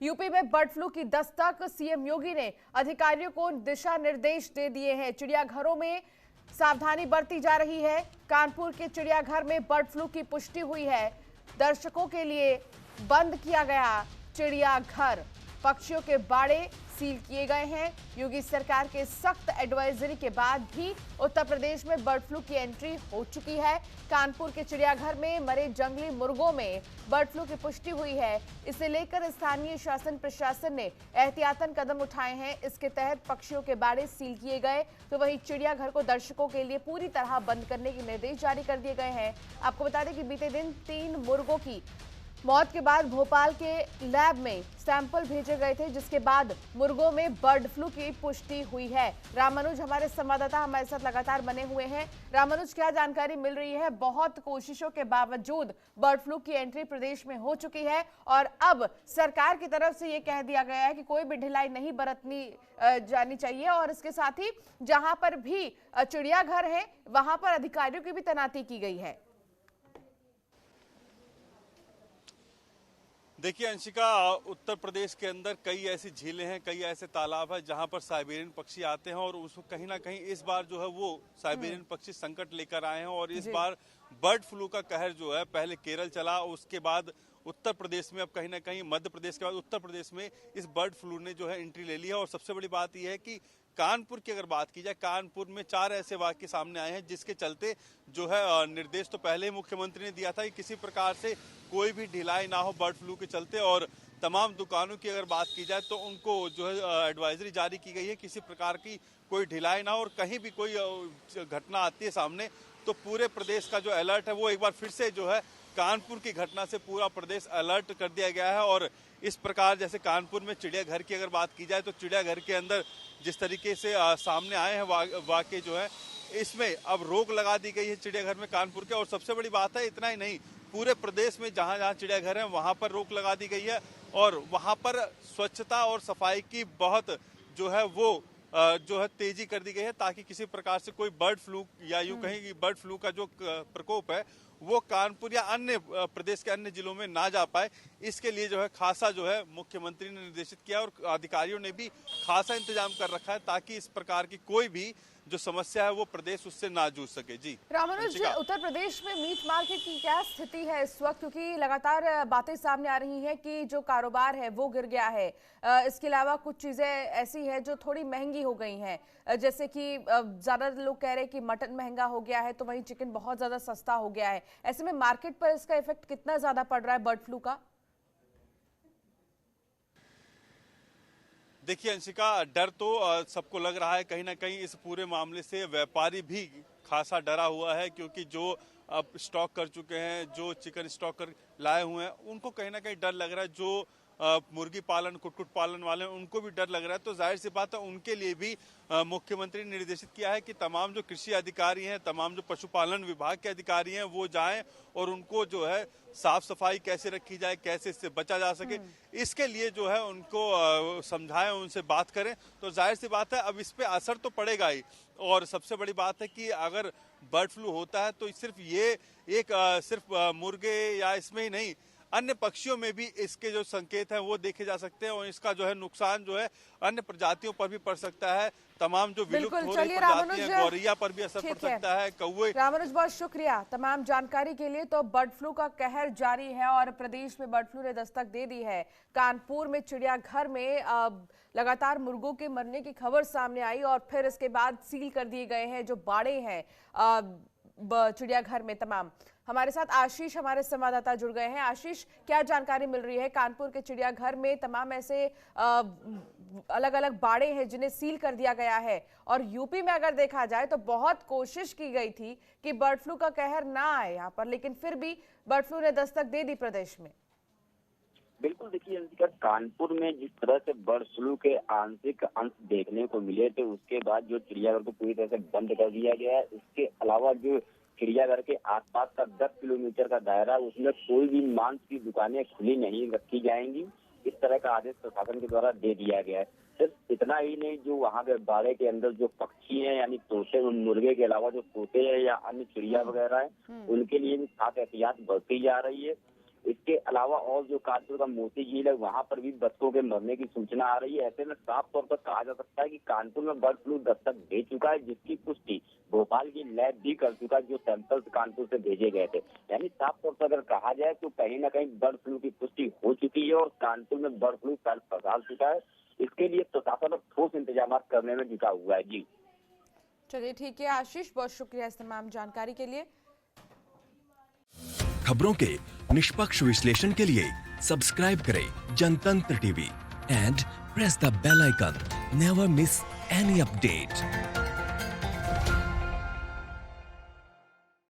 UP में bird flu की Dastak, CM योगी ने अधिकारियों को दिशा निर्देश दे दिए हैं। चिड़ियाघरों में सावधानी बरती जा रही है। कानपुर के चिड़ियाघर में बर्ड फ्लू की पुष्टि हुई है। दर्शकों के लिए बंद किया गया चिड़ियाघर, पक्षियों के बाड़े सील किए गए हैं। योगी सरकार के सख्त एडवाइजरी के बाद भी उत्तर प्रदेश में बर्ड फ्लू की एंट्री हो चुकी है। कानपुर के चिड़ियाघर में मरे जंगली मुर्गों में बर्ड फ्लू की पुष्टि हुई है। इसे लेकर स्थानीय शासन प्रशासन ने एहतियातन कदम उठाए हैं। इसके तहत पक्षियों के बाड़े सील किए गए, तो वहीं चिड़ियाघर को दर्शकों के लिए पूरी तरह बंद करने के निर्देश जारी कर दिए गए हैं। आपको बता दें कि बीते दिन 3 मुर्गों की मौत के बाद भोपाल के लैब में सैंपल भेजे गए थे, जिसके बाद मुर्गों में बर्ड फ्लू की पुष्टि हुई है। रामानुज हमारे संवाददाता हमारे साथ लगातार बने हुए हैं। रामानुज, क्या जानकारी मिल रही है? बहुत कोशिशों के बावजूद बर्ड फ्लू की एंट्री प्रदेश में हो चुकी है और अब सरकार की तरफ से ये कह दिया गया है कि कोई भी ढिलाई नहीं बरतनी जानी चाहिए और इसके साथ ही जहां पर भी चिड़ियाघर है वहां पर अधिकारियों की भी तैनाती की गई है। देखिए अंशिका, उत्तर प्रदेश के अंदर कई ऐसी झीलें हैं, कई ऐसे तालाब हैं जहां पर साइबेरियन पक्षी आते हैं और उसको कहीं ना कहीं इस बार जो है वो साइबेरियन पक्षी संकट लेकर आए हैं। और इस बार बर्ड फ्लू का कहर जो है पहले केरल चला, उसके बाद उत्तर प्रदेश में, अब कहीं ना कहीं मध्य प्रदेश के बाद उत्तर प्रदेश में इस बर्ड फ्लू ने जो है एंट्री ले ली है। और सबसे बड़ी बात यह है कि कानपुर की अगर बात की जाए, कानपुर में 4 ऐसे वाक्य सामने आए हैं जिसके चलते जो है निर्देश तो पहले ही मुख्यमंत्री ने दिया था कि किसी प्रकार से कोई भी ढिलाई ना हो बर्ड फ्लू के चलते। और तमाम दुकानों की अगर बात की जाए तो उनको जो है एडवाइजरी जारी की गई है, किसी प्रकार की कोई ढिलाई ना हो और कहीं भी कोई घटना आती है सामने तो पूरे प्रदेश का जो अलर्ट है वो एक बार फिर से जो है कानपुर की घटना से पूरा प्रदेश अलर्ट कर दिया गया है। और इस प्रकार जैसे कानपुर में चिड़ियाघर की अगर बात की जाए तो चिड़ियाघर के अंदर जिस तरीके से सामने आए हैं वाकई जो है, इसमें अब रोक लगा दी गई है चिड़ियाघर में कानपुर के। और सबसे बड़ी बात है, इतना ही नहीं, पूरे प्रदेश में जहां जहां चिड़ियाघर है वहां पर रोक लगा दी गई है और वहां पर स्वच्छता और सफाई की बहुत जो है वो जो है तेजी कर दी गई है ताकि किसी प्रकार से कोई बर्ड फ्लू या यूं कहें कि बर्ड फ्लू का जो प्रकोप है वो कानपुर या अन्य प्रदेश के अन्य जिलों में ना जा पाए। इसके लिए जो है खासा जो है मुख्यमंत्री ने निर्देशित किया और अधिकारियों ने भी खासा इंतजाम कर रखा है ताकि इस प्रकार की कोई भी जो समस्या है वो प्रदेश उससे ना जूझ सके। जी रामानुज, उत्तर प्रदेश में मीट मार्केट की क्या स्थिति है इस वक्त, क्योंकि लगातार बातें सामने आ रही हैं कि जो कारोबार है वो गिर गया है। इसके अलावा कुछ चीजें ऐसी हैं जो थोड़ी महंगी हो गई हैं, जैसे कि ज्यादा लोग कह रहे हैं कि मटन महंगा हो गया है तो वहीं चिकन बहुत ज्यादा सस्ता हो गया है। ऐसे में मार्केट पर इसका इफेक्ट कितना ज्यादा पड़ रहा है बर्ड फ्लू का? देखिए अंशिका, डर तो सबको लग रहा है कहीं ना कहीं इस पूरे मामले से व्यापारी भी खासा डरा हुआ है क्योंकि जो अब स्टॉक कर चुके हैं, जो चिकन स्टॉक कर लाए हुए हैं, उनको कहीं ना कहीं डर लग रहा है। जो मुर्गी पालन कुक्कुट पालन वाले हैं उनको भी डर लग रहा है। तो जाहिर सी बात है उनके लिए भी मुख्यमंत्री ने निर्देशित किया है कि तमाम जो कृषि अधिकारी हैं, तमाम जो पशुपालन विभाग के अधिकारी हैं वो जाएं और उनको जो है साफ सफाई कैसे रखी जाए, कैसे इससे बचा जा सके, इसके लिए जो है उनको समझाएं, उनसे बात करें। तो जाहिर सी बात है अब इस पे असर तो पड़ेगा ही। और सबसे बड़ी बात है कि अगर बर्ड फ्लू होता है तो सिर्फ ये एक सिर्फ मुर्गे या इसमें ही नहीं, अन्य पक्षियों में भी इसके जो संकेत हैं वो देखे जा सकते हैं और इसका जो है नुकसान जो है अन्य प्रजातियों पर भी पड़ सकता है। तमाम जो विलुप्त हो रही प्रजातियां, गौरैया पर भी असर पड़ सकता है, कौवे। रामानुज, बहुत शुक्रिया तमाम जानकारी के लिए। तो बर्ड फ्लू का कहर जारी है और प्रदेश में बर्ड फ्लू ने दस्तक दे दी है। कानपुर में चिड़ियाघर में लगातार मुर्गों के मरने की खबर सामने आई और फिर इसके बाद सील कर दिए गए हैं जो बाड़े हैं चिड़ियाघर में तमाम। हमारे साथ आशीष हमारे संवाददाता जुड़ गए हैं। आशीष, क्या जानकारी मिल रही है? कानपुर के चिड़ियाघर में तमाम ऐसे अलग अलग बाड़े हैं जिन्हें सील कर दिया गया है और यूपी में अगर देखा जाए तो बहुत कोशिश की गई थी कि बर्ड फ्लू का कहर ना आए यहाँ पर, लेकिन फिर भी बर्ड फ्लू ने दस्तक दे दी प्रदेश में। बिल्कुल, देखिए कानपुर में जिस तरह से बर्ड फ्लू के आंशिक अंश देखने को मिले थे उसके बाद जो चिड़ियाघर को पूरी तरह से बंद कर दिया गया है। इसके अलावा जो चिड़ियाघर के आसपास का 10 किलोमीटर का दायरा, उसमें कोई भी मांस की दुकानें खुली नहीं रखी जाएंगी, इस तरह का आदेश प्रशासन के द्वारा दे दिया गया है। सिर्फ इतना ही नहीं, जो वहाँ के बाड़े के अंदर जो पक्षी हैं यानी तोते, मुर्गे के अलावा जो तोते हैं या अन्य चिड़िया वगैरह है, उनके लिए भी खास एहतियात बरती जा रही है। इसके अलावा और जो कानपुर का मोती झील है वहां पर भी बच्चों के मरने की सूचना आ रही है। ऐसे में साफ तौर पर कहा जा सकता है कि कानपुर में बर्ड फ्लू दस्तक दे चुका है, जिसकी पुष्टि भोपाल की लैब भी कर चुका है, जो सैंपल्स कानपुर से भेजे गए थे। यानी साफ तौर पर अगर कहा जाए तो कहीं ना कहीं बर्ड फ्लू की पुष्टि हो चुकी है और कानपुर में बर्ड फ्लू फैल चुका है। इसके लिए प्रशासन ठोस इंतजाम करने में जुटा हुआ है। जी चलिए ठीक है आशीष, बहुत शुक्रिया इस तमाम जानकारी के लिए। खबरों के निष्पक्ष विश्लेषण के लिए सब्सक्राइब करें Jantantra TV and press the bell icon. Never miss any update.